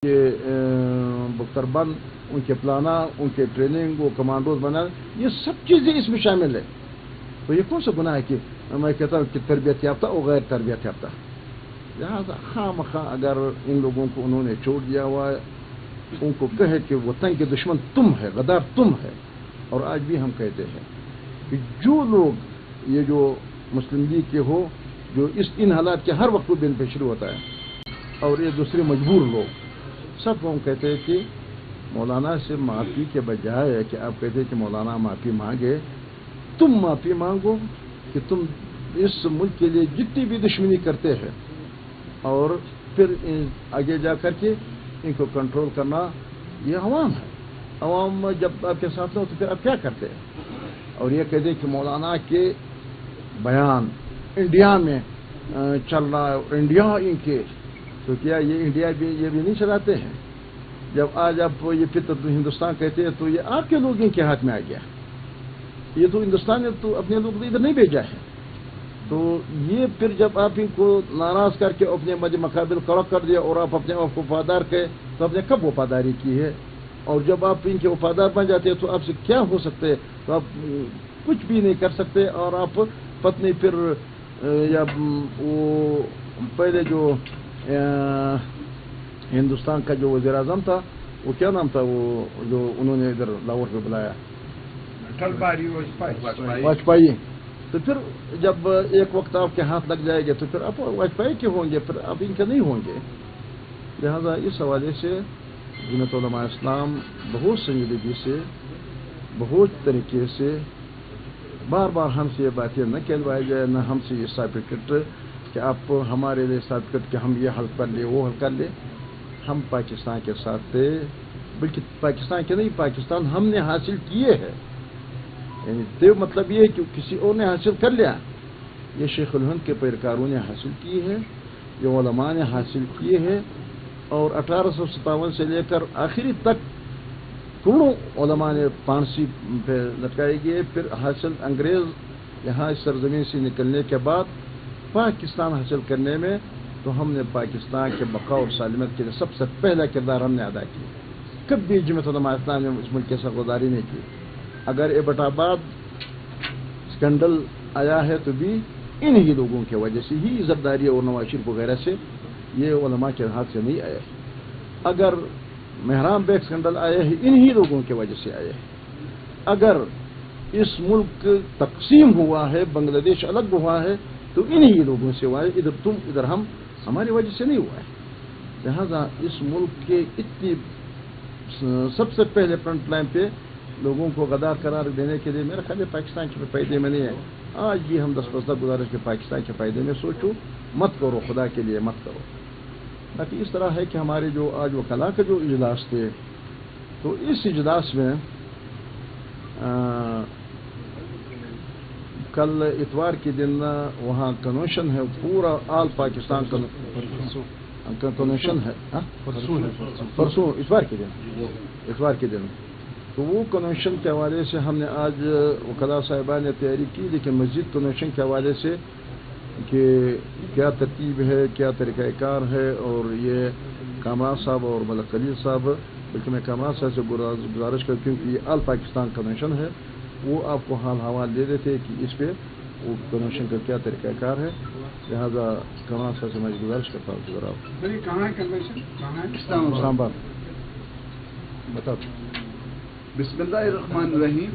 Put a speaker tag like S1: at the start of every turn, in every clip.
S1: کے بختر بند، ان کے پلانا، ان کے ٹریننگ، وہ کمانڈوز بنانا، یہ سب چیزیں اس میں شامل ہے. تو یہ کون سا گناہ ہے کہ میں کہتا ہوں کہ تربیت یافتہ اور غیر تربیت یافتہ. لہٰذا خواہ مخواہ اگر ان لوگوں کو انہوں نے چھوڑ دیا ہوا ہے، ان کو کہے کہ وطن کے دشمن تم ہے، غدار تم ہے. اور آج بھی ہم کہتے ہیں کہ جو لوگ یہ جو مسلم لیگ کے ہو، جو ان حالات کے ہر وقت بین پہ شروع ہوتا ہے، اور یہ دوسرے مجبور لوگ سب کو ہم کہتے ہیں کہ مولانا سے معافی کے بجائے کہ آپ کہتے ہیں کہ مولانا معافی مانگے، تم معافی مانگو کہ تم اس ملک کے لیے جتنی بھی دشمنی کرتے ہیں، اور پھر آگے جا کر کے ان کو کنٹرول کرنا یہ عوام ہے. عوام جب آپ کے ساتھ ہو تو پھر آپ کیا کرتے ہیں؟ اور یہ کہتے ہیں کہ مولانا کے بیان انڈیا میں چل رہا ہے اور انڈیا ان کے، تو کیا یہ انڈیا بھی یہ بھی نہیں چلاتے ہیں؟ جب آج آپ یہ پھر ہندوستان کہتے ہیں تو یہ آپ کے لوگ ان کے ہاتھ میں آ گیا. یہ تو ہندوستان نے تو اپنے لوگ ادھر نہیں بھیجا ہے. تو یہ پھر جب آپ ان کو ناراض کر کے اپنے مقابل کڑا کر دیا اور آپ اپنے آپ کو وفادار کہے تو آپ نے کب وفاداری کی ہے؟ اور جب آپ ان کے وفادار بن جاتے ہیں تو آپ سے کیا ہو سکتے؟ تو آپ کچھ بھی نہیں کر سکتے. اور آپ پتنی پھر یا وہ پہلے جو ہندوستان کا جو وزیر اعظم تھا، وہ کیا نام تھا وہ جو انہوں نے ادھر لاہور پہ بلایا، واجپئی. تو پھر جب ایک وقت آپ کے ہاتھ لگ جائے گے تو پھر آپ واجپئی کے ہوں گے، پھر آپ ان کے نہیں ہوں گے. لہذا اس حوالے سے جمعیت علماء اسلام بہت سنجیدگی سے، بہت طریقے سے بار بار ہم سے یہ باتیں نہ کہلوائی جائے، نہ ہم سے یہ سرٹیفکیٹ کہ آپ ہمارے لیے سرٹیفکیٹ کہ ہم یہ حل کر لیں وہ حل کر لیں. ہم پاکستان کے ساتھ تھے، بلکہ پاکستان کے نہیں، پاکستان ہم نے حاصل کیے ہیں. یعنی دیو مطلب یہ ہے کہ کسی اور نے حاصل کر لیا. یہ شیخ الہند کے پیروکاروں نے حاصل کی ہے، یہ علماء نے حاصل کیے ہیں. اور 1857 سے لے کر آخری تک کروڑوں علماء نے پھانسی پہ لٹکائی گئے. پھر حاصل انگریز یہاں اس سرزمین سے نکلنے کے بعد پاکستان حاصل کرنے میں، تو ہم نے پاکستان کے بقا اور سالمیت کے لیے سب سے پہلا کردار ہم نے ادا کیا. کبھی جمعیت علماء اسلام نے اس ملک کی سرگزاری نہیں کی. اگر ایبٹ آباد اسکینڈل آیا ہے تو بھی انہی لوگوں کی وجہ سے ہی، زرداری اور نواز شریف وغیرہ سے، یہ علماء کے ہاتھ سے نہیں آئے. اگر مہرام بیگ اسکینڈل آئے ہیں انہی لوگوں کی وجہ سے آئے ہیں. اگر اس ملک تقسیم ہوا ہے، بنگلہ دیش الگ ہوا ہے، تو انہی لوگوں سے ہوا ہے. ادھر تم ادھر ہم، ہماری وجہ سے نہیں ہوا ہے. لہذا اس ملک کے اتنی سب سے پہلے فرنٹ لائن پہ لوگوں کو غدار قرار دینے کے لیے میرا خیال ہے پاکستان کے فائدے میں نہیں ہے. آج بھی ہم 10 گزارش کے پاکستان کے فائدے میں سوچو، مت کرو، خدا کے لیے مت کرو. باقی اس طرح ہے کہ ہمارے جو آج وکلاء کے جو اجلاس تھے، تو اس اجلاس میں کل اتوار کے دن وہاں کنونشن ہے، پورا آل پاکستان کنونشن ہے، پرسوں اتوار کے دن. تو وہ کنونشن کے حوالے سے ہم نے آج وکلاء صاحبان نے تیاری کی، لیکن مزید کنونشن کے حوالے سے کہ کیا ترتیب ہے، کیا طریقہ کار ہے. اور یہ کامران صاحب اور ملک خلیل صاحب، بلکہ میں کامران صاحب سے گزارش کروں کیونکہ یہ آل پاکستان کنونشن ہے، وہ آپ کو حال حوال دے دیتے کہ اس پہ وہ کنونشن کا کیا طریقہ کار ہے. لہٰذا کامران صاحب سے میں گزارش کرتا ہوں کہ آپ
S2: کہاں ہے کنونشن؟
S1: اسلام آباد بتا.
S2: بسم اللہ الرحمن الرحیم.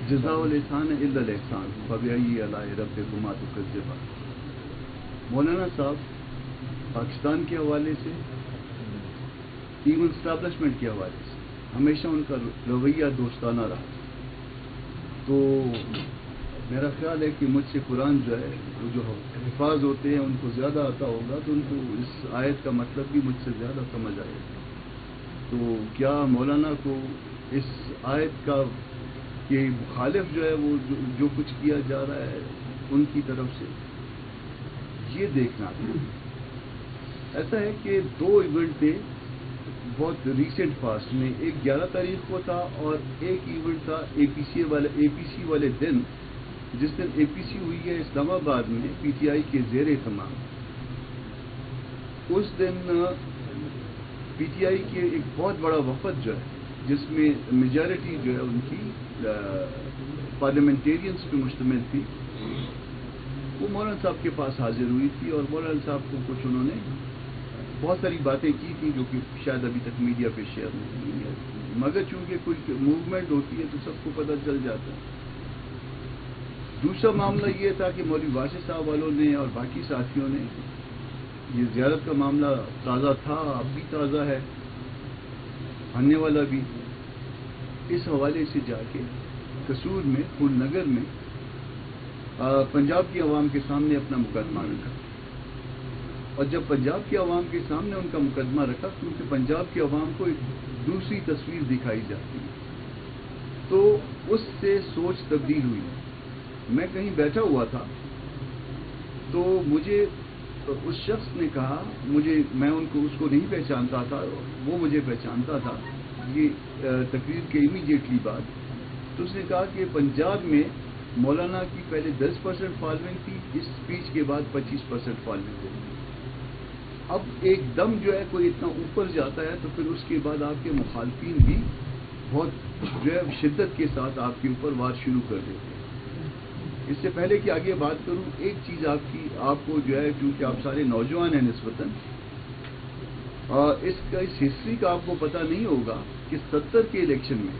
S2: جزاء الاحسان الا الاحسان فبأي آلاء ربكما تكذبان. مولانا صاحب پاکستان کے حوالے سے، ایون اسٹیبلشمنٹ کے حوالے سے ہمیشہ ان کا رویہ دوستانہ رہا. تو میرا خیال ہے کہ مجھ سے قرآن جو ہے وہ جو حفاظ ہوتے ہیں ان کو زیادہ آتا ہوگا، تو ان کو اس آیت کا مطلب بھی مجھ سے زیادہ سمجھ آئے گا. تو کیا مولانا کو اس آیت کا کہ مخالف جو ہے وہ جو کچھ کیا جا رہا ہے ان کی طرف سے یہ دیکھنا تھا. ایسا ہے کہ 2 ایونٹ تھے بہت ریسنٹ پاسٹ میں، ایک 11 تاریخ کو تھا اور ایک ایونٹ تھا اے پی سی والے دن، جس دن اے پی سی ہوئی ہے اسلام آباد میں پی ٹی آئی کے زیر اہتمام. اس دن پی ٹی آئی کے ایک بہت بڑا وفد جو ہے جس میں میجارٹی جو ہے ان کی پارلیمنٹیرینس پہ مشتمل تھی، وہ مولانا صاحب کے پاس حاضر ہوئی تھی اور مولانا صاحب کو کچھ انہوں نے بہت ساری باتیں کی تھیں جو کہ شاید ابھی تک میڈیا پہ شیئر نہیں ہوئی ہے، مگر چونکہ کوئی موومنٹ ہوتی ہے تو سب کو پتہ چل جاتا ہے۔ دوسرا معاملہ یہ تھا کہ مولوی واسع صاحب والوں نے اور باقی ساتھیوں نے یہ زیارت کا معاملہ تازہ تھا، اب بھی تازہ ہے، آنے والا بھی، اس حوالے سے جا کے قصور میں پھول نگر میں پنجاب کی عوام کے سامنے اپنا مقدمہ رکھا، اور جب پنجاب کی عوام کے سامنے ان کا مقدمہ رکھا کیونکہ پنجاب کی عوام کو ایک دوسری تصویر دکھائی جاتی ہے تو اس سے سوچ تبدیل ہوئی۔ میں کہیں بیٹھا ہوا تھا تو مجھے اس شخص نے کہا، میں اس کو نہیں پہچانتا تھا، وہ مجھے پہچانتا تھا، یہ تقریر کے امیڈیٹلی بعد، تو اس نے کہا کہ پنجاب میں مولانا کی پہلے 10% فالوئنگ تھی، اس اسپیچ کے بعد 25% فالوئنگ ہوگی۔ اب ایک دم جو ہے کوئی اتنا اوپر جاتا ہے تو پھر اس کے بعد آپ کے مخالفین بھی بہت جو ہے شدت کے ساتھ آپ کے اوپر وار شروع کر دیتے ہیں۔ اس سے پہلے کہ آگے بات کروں، ایک چیز آپ کو جو ہے، کیونکہ آپ سارے نوجوان ہیں نسبتاً، اس ہسٹری کا آپ کو پتہ نہیں ہوگا کہ 70 کے الیکشن میں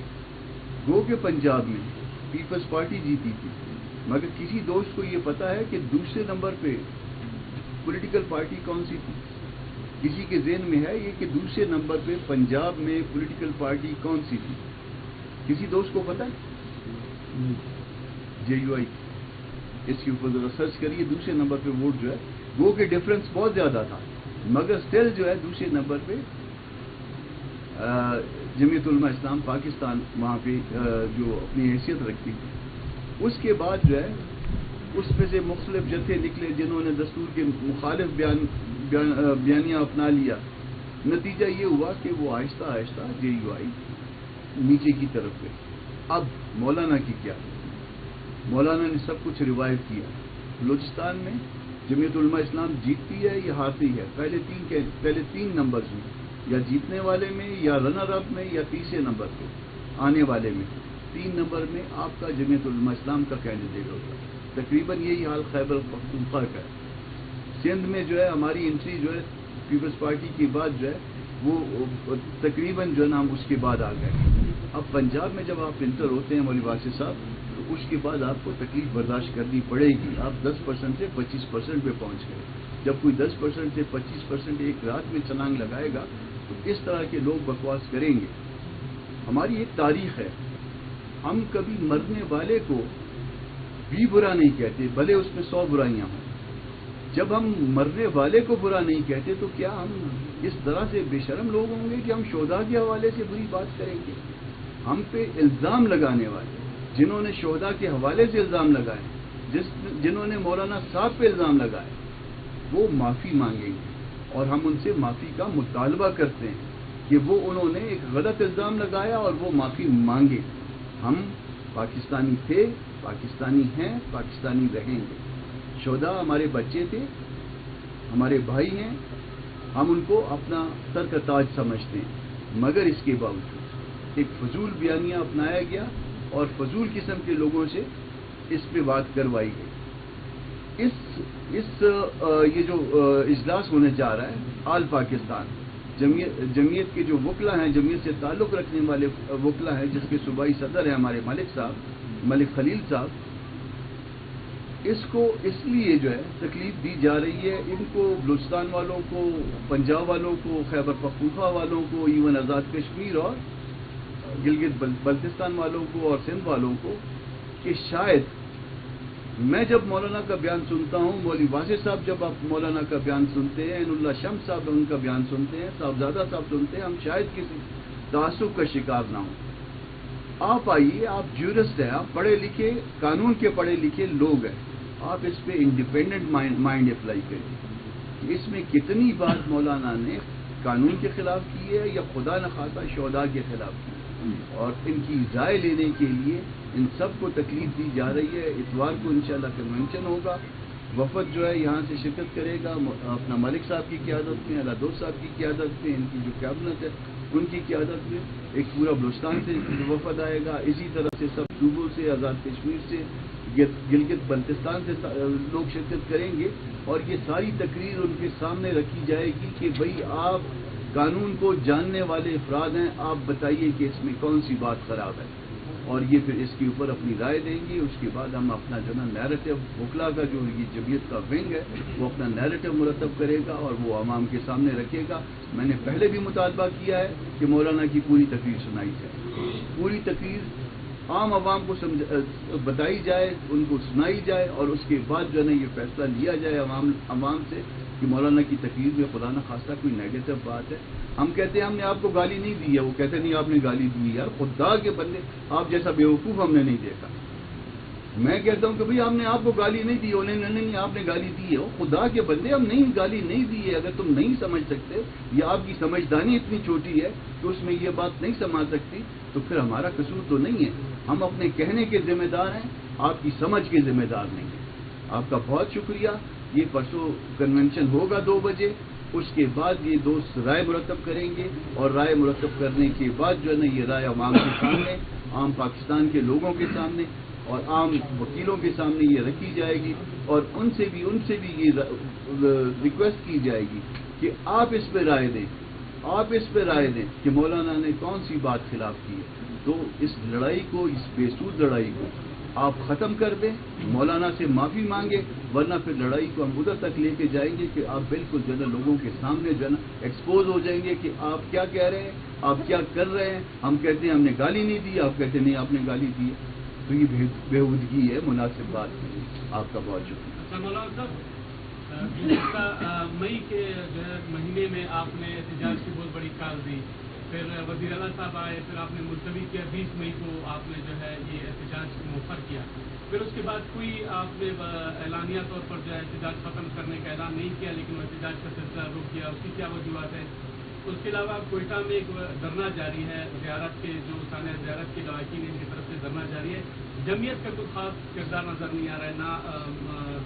S2: گو کے پنجاب میں پیپلز پارٹی جیتی تھی، مگر کسی دوست کو یہ پتا ہے کہ دوسرے نمبر پہ پولیٹیکل پارٹی کون سی تھی؟ کسی کے ذہن میں ہے یہ کہ دوسرے نمبر پہ پنجاب میں پولیٹیکل پارٹی کون سی تھی؟ کسی دوست کو پتا ہے؟ جے یو آئی۔ اس کے اوپر ذرا سرچ کریے، دوسرے نمبر پہ ووٹ جو ہے، گو کے ڈفرنس بہت زیادہ تھا، مگر اسٹل جو ہے دوسرے نمبر پہ جمعیت علماء اسلام پاکستان وہاں پہ جو اپنی حیثیت رکھتی تھی۔ اس کے بعد جو ہے اس میں سے مختلف جتھے نکلے جنہوں نے دستور کے مخالف بیانیہ اپنا لیا، نتیجہ یہ ہوا کہ وہ آہستہ آہستہ جے یو آئی نیچے کی طرف گئی۔ اب مولانا کی کیا؟ مولانا نے سب کچھ ریوائو کیا۔ بلوچستان میں جمعیت علماء اسلام جیتتی ہے یا ہارتی ہے؟ پہلے تین نمبرز میں، یا جیتنے والے میں، یا رنر اپ میں، یا تیسرے نمبر پہ آنے والے میں۔ 3 نمبر میں آپ کا جمعیت علماء اسلام کا کینڈیڈیٹ ہوتا ہے۔ تقریباً یہی حال خیبر پختونخوا کا ہے۔ سندھ میں جو ہے ہماری انٹری جو ہے پیپلز پارٹی کے بعد جو ہے وہ تقریباً جو ہے نا ہم اس کے بعد آ گئے۔ اب پنجاب میں جب آپ انٹر ہوتے ہیں مولوی واسع صاحب، تو اس کے بعد آپ کو تکلیف برداشت کرنی پڑے گی۔ آپ 10% سے 25% پہ پہنچ گئے۔ جب کوئی 10% سے 25% ایک رات میں چھلانگ لگائے گا تو اس طرح کے لوگ بکواس کریں گے۔ ہماری ایک تاریخ ہے، ہم کبھی مرنے والے کو بھی برا نہیں کہتے بھلے اس میں 100 برائیاں ہوں۔ جب ہم مرنے والے کو برا نہیں کہتے تو کیا ہم اس طرح سے بے شرم لوگ ہوں گے کہ ہم شہداء کے حوالے سے بری بات کریں گے؟ ہم پہ الزام لگانے والے، جنہوں نے شہداء کے حوالے سے الزام لگائے، جنہوں نے مولانا صاحب پہ الزام لگائے، وہ معافی مانگیں گے اور ہم ان سے معافی کا مطالبہ کرتے ہیں کہ وہ انہوں نے ایک غلط الزام لگایا اور وہ معافی مانگے۔ ہم پاکستانی تھے، پاکستانی ہیں، پاکستانی رہیں گے۔ شہداء ہمارے بچے تھے، ہمارے بھائی ہیں، ہم ان کو اپنا سر کا تاج سمجھتے ہیں، مگر اس کے باوجود ایک فضول بیانیہ اپنایا گیا اور فضول قسم کے لوگوں سے اس پہ بات کروائی گئی۔ یہ جو اجلاس ہونے جا رہا ہے آل پاکستان جمعیت کے جو وکلا ہیں، جمعیت سے تعلق رکھنے والے وکلا ہیں، جس کے صوبائی صدر ہیں ہمارے ملک خلیل صاحب، اس کو اس لیے جو ہے تکلیف دی جا رہی ہے، ان کو بلوچستان والوں کو، پنجاب والوں کو، خیبر پختونخوا والوں کو، ایون آزاد کشمیر اور گلگت بلتستان والوں کو اور سندھ والوں کو، کہ شاید میں جب مولانا کا بیان سنتا ہوں، مولوی واسع صاحب جب آپ مولانا کا بیان سنتے ہیں، عین اللہ شمس صاحب ان کا بیان سنتے ہیں، صاحبزادہ صاحب سنتے ہیں، ہم شاید کسی تعصب کا شکار نہ ہوں۔ آپ آئیے، آپ جورسٹ ہیں، آپ پڑھے لکھے، قانون کے پڑھے لکھے لوگ ہیں، آپ اس پہ انڈیپینڈنٹ مائنڈ اپلائی کریں۔ اس میں کتنی بات مولانا نے قانون کے خلاف کی ہے یا خدا نخواستہ شہداء کے خلاف کی ہے، اور ان کی رائے لینے کے لیے ان سب کو تکلیف دی جا رہی ہے۔ اتوار کو انشاءاللہ کنونشن ہوگا، وفد جو ہے یہاں سے شرکت کرے گا اپنا ملک صاحب کی قیادت میں، اللہ دوست صاحب کی قیادت میں، ان کی جو کیبنٹ ہے ان کی قیادت میں ایک پورا بلوچستان سے وفد آئے گا، اسی طرح سے سب صوبوں سے، آزاد کشمیر سے، گلگت بلتستان سے لوگ شرکت کریں گے، اور یہ ساری تقریر ان کے سامنے رکھی جائے گی کہ بھئی آپ قانون کو جاننے والے افراد ہیں، آپ بتائیے کہ اس میں کون سی بات خراب ہے، اور یہ پھر اس کے اوپر اپنی رائے دیں گے۔ اس کے بعد ہم اپنا جو نا نیریٹو وکلا کا جو یہ جمعیت کا ونگ ہے وہ اپنا نیریٹو مرتب کرے گا اور وہ عوام کے سامنے رکھے گا۔ میں نے پہلے بھی مطالبہ کیا ہے کہ مولانا کی پوری تقریر سنائی جائے، پوری تقریر عام عوام کو بتائی جائے، ان کو سنائی جائے، اور اس کے بعد جو ہے نا یہ فیصلہ لیا جائے عوام سے کہ مولانا کی تقریر میں خدا نہ خواستہ کوئی نیگیٹو بات ہے۔ ہم کہتے ہیں ہم نے آپ کو گالی نہیں دی ہے، وہ کہتے نہیں آپ نے گالی دی ہے۔ یار خدا کے بندے، آپ جیسا بیوقوف ہم نے نہیں دیکھا۔ میں کہتا ہوں کہ بھئی ہم نے آپ کو گالی نہیں دی، نہیں آپ نے گالی دی ہے۔ خدا کے بندے، ہم نہیں گالی نہیں دی ہے۔ اگر تم نہیں سمجھ سکتے یا آپ کی سمجھدانی اتنی چھوٹی ہے کہ اس میں یہ بات نہیں سمجھ سکتی، تو پھر ہمارا قصور تو نہیں ہے۔ ہم اپنے کہنے کے ذمہ دار ہیں، آپ کی سمجھ کے ذمہ دار نہیں ہیں۔ آپ کا بہت شکریہ۔ یہ پرسوں کنونشن ہوگا 2 بجے، اس کے بعد یہ دوست رائے مرتب کریں گے، اور رائے مرتب کرنے کے بعد جو ہے نا یہ رائے عوام کے سامنے، عام پاکستان کے لوگوں کے سامنے اور عام وکیلوں کے سامنے یہ رکھی جائے گی، اور ان سے بھی یہ ریکویسٹ کی جائے گی کہ آپ اس پہ رائے دیں کہ مولانا نے کون سی بات خلاف کی ہے۔ تو اس لڑائی کو، اس بے سود لڑائی کو آپ ختم کر دیں، مولانا سے معافی مانگے، ورنہ پھر لڑائی کو ہم ادھر تک لے کے جائیں گے کہ آپ بالکل جو ہے نا لوگوں کے سامنے جو ہے نا ایکسپوز ہو جائیں گے کہ آپ کیا کہہ رہے ہیں، آپ کیا کر رہے ہیں۔ ہم کہتے ہیں ہم نے گالی نہیں دی، آپ کہتے ہیں نہیں آپ نے گالی دی ہے۔ تو یہ بےہودگی ہے، مناسب بات نہیں۔ آپ کا بہت شکریہ۔
S3: مولانا صاحب، مئی کے جو ہے مہینے میں آپ نے احتجاج کی بہت بڑی کال دی، پھر وزیر اعلیٰ صاحب آئے، پھر آپ نے ملتوی کیا، 20 مئی کو آپ نے جو ہے یہ احتجاج مؤخر کیا، پھر اس کے بعد کوئی آپ نے اعلانیہ طور پر جو ہے احتجاج ختم کرنے کا اعلان نہیں کیا، لیکن وہ احتجاج کا سلسلہ رک گیا۔ اس کی کیا وجوہات ہے؟ اس کے علاوہ کوئٹہ میں ایک دھرنا جاری ہے، زیارت کے جو سانحہ زیارت کے لواحقین ان کی طرف سے دھرنا جاری ہے۔ جمعیت کا کوئی خاص کردار نظر نہیں آ رہا ہے، نہ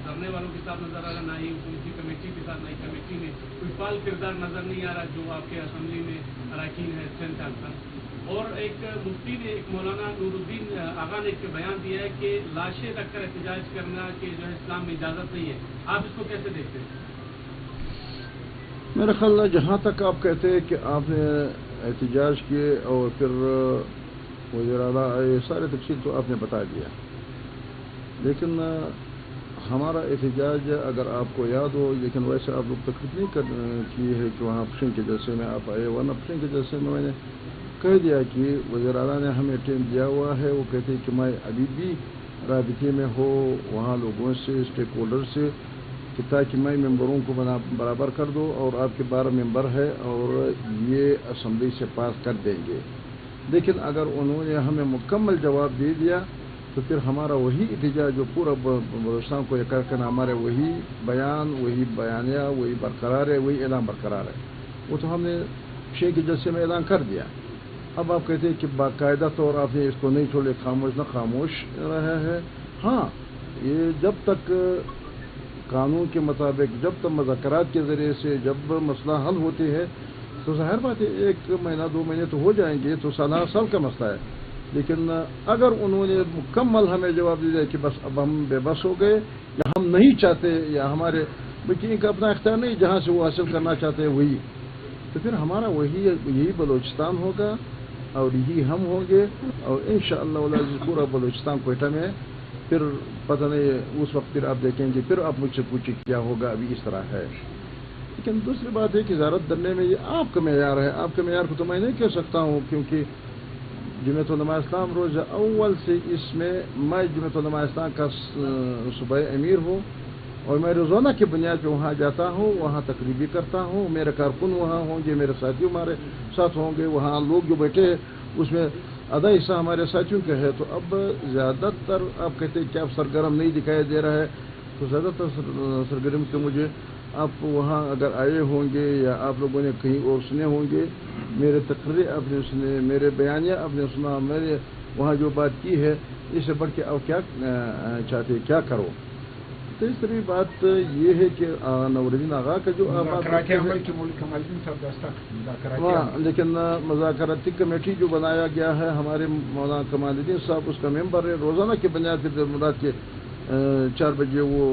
S3: دھرنے والوں کے ساتھ نظر آ رہا ہے، نہ ہی حکومتی کمیٹی کے ساتھ، نئی کمیٹی میں کوئی فعال کردار نظر نہیں آ رہا جو آپ کے اسمبلی میں اراکین ہے اسٹرینتھ کا۔ اور ایک مفتی نے، ایک مولانا نور الدین آغا نے ایک بیان دیا ہے کہ لاشیں رکھ کر احتجاج کرنا کہ جو ہے اسلام میں اجازت نہیں ہے، آپ اس کو کیسے دیکھتے ہیں؟
S1: میرا خیال ہے جہاں تک آپ کہتے ہیں کہ آپ نے احتجاج کیے اور پھر وزیر اعلیٰ یہ سارے تفصیل تو آپ نے بتا دیا، لیکن ہمارا احتجاج اگر آپ کو یاد ہو، لیکن ویسے آپ لوگ تکلیف نہیں کی ہے کہ وہاں پشن کے جلسے میں آپ آئے، ورنہ پشن کے جلسے میں نے کہہ دیا کہ وزیر اعلیٰ نے ہمیں ٹائم دیا ہوا ہے، وہ کہتے ہیں کہ میں ابھی بھی رابطے میں ہو وہاں لوگوں سے، اسٹیک ہولڈر سے، کہ تاکہ میں ممبروں کو برابر کر دو، اور آپ کے 12 ممبر ہے اور یہ اسمبلی سے پاس کر دیں گے۔ لیکن اگر انہوں نے ہمیں مکمل جواب دے دیا تو پھر ہمارا وہی احتجاج جو پورا بلوچستان کو یہ کرنا، ہمارے وہی بیان، وہی بیانیہ، وہی برقرار ہے، وہی اعلان برقرار ہے۔ وہ تو ہم نے شیخ کے جلسے میں اعلان کر دیا۔ اب آپ کہتے ہیں کہ باقاعدہ طور آپ نے اس کو نہیں چھوڑے، خاموش نہ خاموش رہا ہے۔ ہاں، یہ جب تک قانون کے مطابق، جب تک مذاکرات کے ذریعے سے جب مسئلہ حل ہوتے ہیں تو ظاہر بات ہے 1 مہینہ 2 مہینے تو ہو جائیں گے، تو سالہ سال کا مسئلہ ہے۔ لیکن اگر انہوں نے مکمل ہمیں جواب دے دیا کہ بس اب ہم بے بس ہو گئے، یا ہم نہیں چاہتے، یا ہمارے بلکہ ان کا اپنا اختیار نہیں، جہاں سے وہ حاصل کرنا چاہتے ہیں وہی، تو پھر ہمارا یہی بلوچستان ہوگا اور یہی ہم ہوں گے، اور انشاءاللہ العزیز پورا بلوچستان کوئٹہ میں، پھر پتہ نہیں اس وقت پھر آپ دیکھیں گے، پھر آپ مجھ سے پوچھیں کیا ہوگا، ابھی اس طرح ہے۔ لیکن دوسری بات ہے کہ زیارت کرنے میں یہ آپ کا معیار ہے، آپ کے معیار کو تو میں نہیں کہہ سکتا ہوں، کیونکہ جمعیت علماء اسلام روز اول سے اس میں جمعیت علماء اسلام کا صوبائی امیر ہوں، اور میں روزانہ کی بنیاد پہ وہاں جاتا ہوں، وہاں تقریر بھی کرتا ہوں، میرے کارکن وہاں ہوں گے، میرے ساتھی ہمارے ساتھ ہوں گے، وہاں لوگ جو بیٹھے ہیں اس میں آدھا حصہ ہمارے ساتھیوں کا ہے۔ تو اب زیادہ تر آپ کہتے ہیں کہ آپ سرگرم نہیں دکھائی دے رہا ہے، تو زیادہ تر سرگرم کے مجھے آپ وہاں اگر آئے ہوں گے یا آپ لوگوں نے کہیں اور سنے ہوں گے، میرے تقریر آپ نے سنے، میرے بیانیہ آپ نے سنا، میرے وہاں جو بات کی ہے، اس سے بڑھ کے آپ کیا چاہتے کیا کرو۔ تیسری بات یہ ہے کہ نورالدین آغا کا جو لیکن مذاکراتی کمیٹی جو بنایا گیا ہے ہمارے مولانا کمال الدین صاحب اس کا ممبر ہے. روزانہ کی بنیاد پر رات کے 4 بجے وہ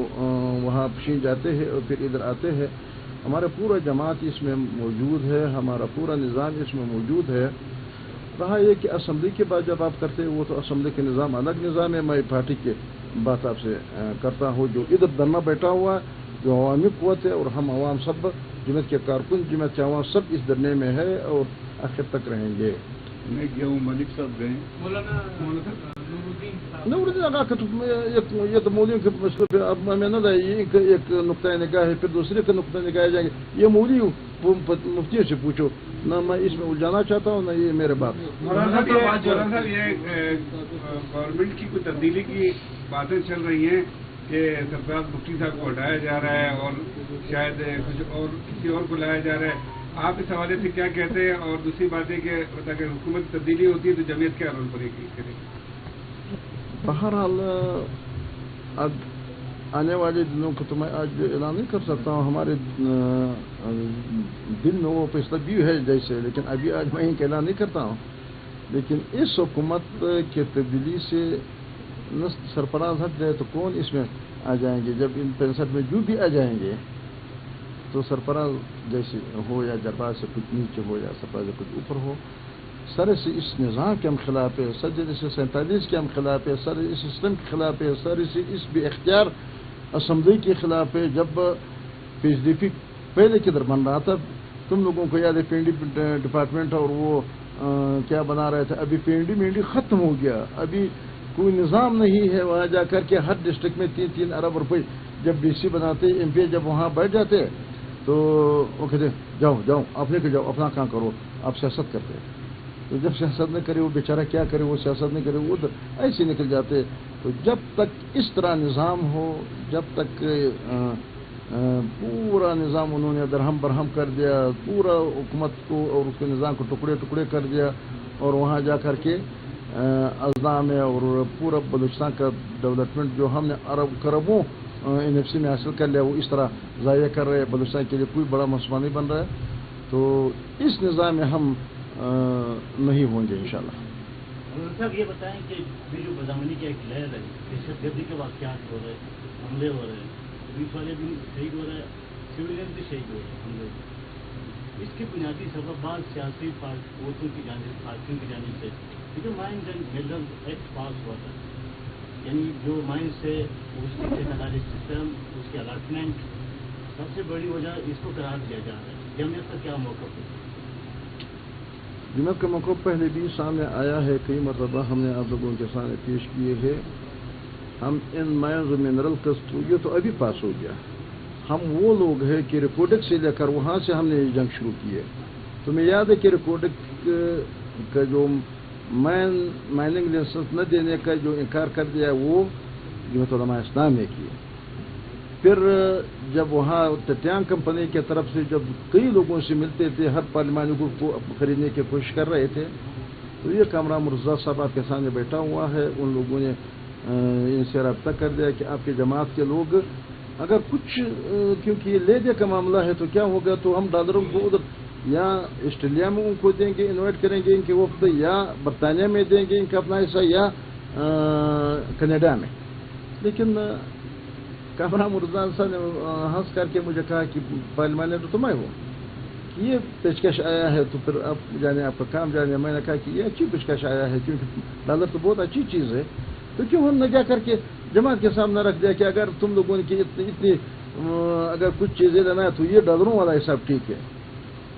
S1: وہاں پشین جاتے ہیں اور پھر ادھر آتے ہیں. ہمارا پورا جماعت اس میں موجود ہے, ہمارا پورا نظام اس میں موجود ہے. رہا یہ کہ اسمبلی کے بعد جب آپ کرتے ہیں وہ تو اسمبلی کے نظام الگ نظام ہے. میں پارٹی کے بات آپ سے کرتا ہوں جو ادھر دھرنا بیٹھا ہوا جو عوامی قوت ہے اور ہم عوام سب جمعیت کے کارکن جمعیت کے عوام سب اس دھرنے میں ہے اور آخر تک رہیں گے.
S2: میں گیا ہوں ملک صاحب گئے
S1: نورالدین آغا کا یہ تو مولویوں کے مسئلے پہ اب ہمیں نہ ایک نقطۂ نگاہ ہے پھر دوسرے کا نقطۂ نگاہ جائیں گے. یہ مولوی مفتیوں سے پوچھو نہ میں اس میں الجھانا چاہتا ہوں نہ یہ میرے بات.
S4: مولانا صاحب یہ گورنمنٹ کی کوئی تبدیلی کی باتیں چل رہی ہیں کہ سرفراز مفتی صاحب کو ہٹایا جا رہا ہے اور شاید کچھ اور کسی اور کو لایا جا رہا ہے. آپ اس حوالے سے کیا کہتے ہیں؟ اور دوسری بات ہے کہ اگر حکومت تبدیلی ہوتی ہے تو جمعیت کیا رول پڑے گی؟
S1: بہرحال اب آنے والے دنوں کو تو میں آج اعلان نہیں کر سکتا ہوں. ہمارے دل میں وہ فیصلہ بھی ہے جیسے, لیکن ابھی آج میں ان کا اعلان نہیں کرتا ہوں. لیکن اس حکومت کے تبدیلی سے سرفراز ہٹ جائے تو کون اس میں آ جائیں گے؟ جب ان 65 میں جو بھی آ جائیں گے تو سرفراز جیسے ہو یا جرباز سے کچھ نیچے ہو یا سرفراز سے کچھ اوپر ہو, سر سے اس نظام کے ہم خلاف ہے, سر سے 47 کے ہم خلاف ہے, سر اس سسٹم کے خلاف ہے, سر سے اس بے اختیار اسمبلی کے خلاف ہے. جب پی ایچ ڈی پی پہلے کدھر بن رہا تھا تم لوگوں کو یاد ہے, پی این ڈی ڈپارٹمنٹ اور وہ کیا بنا رہے تھے. ابھی پی این ڈی ختم ہو گیا, ابھی کوئی نظام نہیں ہے. وہاں جا کر کے ہر ڈسٹرکٹ میں 3-3 ارب روپے جب ڈی سی بناتے ایم پی جب وہاں بیٹھ جاتے تو وہ کہتے جاؤ اپنے کے جاؤ اپنا کام کرو, آپ سیاست کرتے. تو جب سیاست نہ کرے وہ بیچارہ کیا کرے, وہ سیاست نہیں کرے وہ ایسے نکل جاتے. تو جب تک اس طرح نظام ہو, جب تک پورا نظام انہوں نے درہم برہم کر دیا, پورا حکومت کو اور اس کے نظام کو ٹکڑے ٹکڑے کر دیا, اور وہاں جا کر کے اضلاع میں اور پورا بلوچستان کا ڈیولپمنٹ جو ہم نے ارب کربوں NFC میں حاصل کر لیا وہ اس طرح ضائع کر رہے ہیں. بلوچستان کے لیے کوئی بڑا مسئلہ نہیں بن رہا ہے. تو اس نظام میں ہم نہیں ہوں گے انشاءاللہ.
S5: صاحب یہ بتائیں کہ جو بدامنی کی ایک لہر ہے, دہشت گردی کے واقعات ہو رہے, حملے ہو رہے, پولیس والے بھی شہید ہو رہے ہیں, سویلین بھی شہید ہو رہے ہیں حملے. اس کے بنیادی سبب بعض سیاسی قوتوں کی جانب پارٹیوں کی جانب سے جو مائنز اینڈ منرل ایکٹ پاس ہوا تھا, یعنی جو مائنز سے اس کے سسٹم اس کی الاٹمنٹ, سب سے بڑی وجہ اس کو قرار دیا جا رہا ہے. جمعیت کا کیا موقف ہے؟
S1: جمعیت کا موقف پہلے بھی سامنے آیا ہے, کئی مرتبہ ہم نے آپ لوگوں کے سامنے پیش کیے ہیں. ہم ان مائنز و منرل کا یہ تو ابھی پاس ہو گیا. ہم وہ لوگ ہیں کہ ریکارڈک سے لے کر وہاں سے ہم نے یہ جنگ شروع کی ہے. تمہیں یاد ہے کہ ریکارڈک کا جو مائننگ لائسنس نہ دینے کا جو انکار کر دیا وہ جمعیت علماء اسلام نے کیا. پھر جب وہاں ٹٹیان کمپنی کی طرف سے جب کئی لوگوں سے ملتے تھے, ہر پارلیمانی گروپ کو خریدنے کی کوشش کر رہے تھے, تو یہ کامران مرزا صاحب آپ کے سامنے بیٹھا ہوا ہے. ان لوگوں نے ان سے رابطہ کر دیا کہ آپ کی جماعت کے لوگ اگر کچھ, کیونکہ یہ لے دے کا معاملہ ہے تو کیا ہوگا, تو ہم ڈالروں کو ادھر یا آسٹریلیا میں ان کو دیں گے, انوائٹ کریں گے ان کے وفد, یا برطانیہ میں دیں گے ان کا اپنا حصہ, یا کینیڈا میں. لیکن کامران مرزا صاحب نے ہنس کر کے مجھے کہا کہ پارلیمان تو میں ہوں, یہ پیشکش آیا ہے تو پھر آپ جانے, آپ کا کام جانے. میں نے کہا کہ یہ اچھی پیشکش آیا ہے کیونکہ ڈالر تو بہت اچھی چیز ہے, تو کیوں ہم نہ جا کر کے جماعت کے سامنے رکھ دیا کہ اگر تم لوگوں نے اتنی اگر کچھ چیزیں لینا ہے تو یہ ڈالروں والا حساب ٹھیک ہے.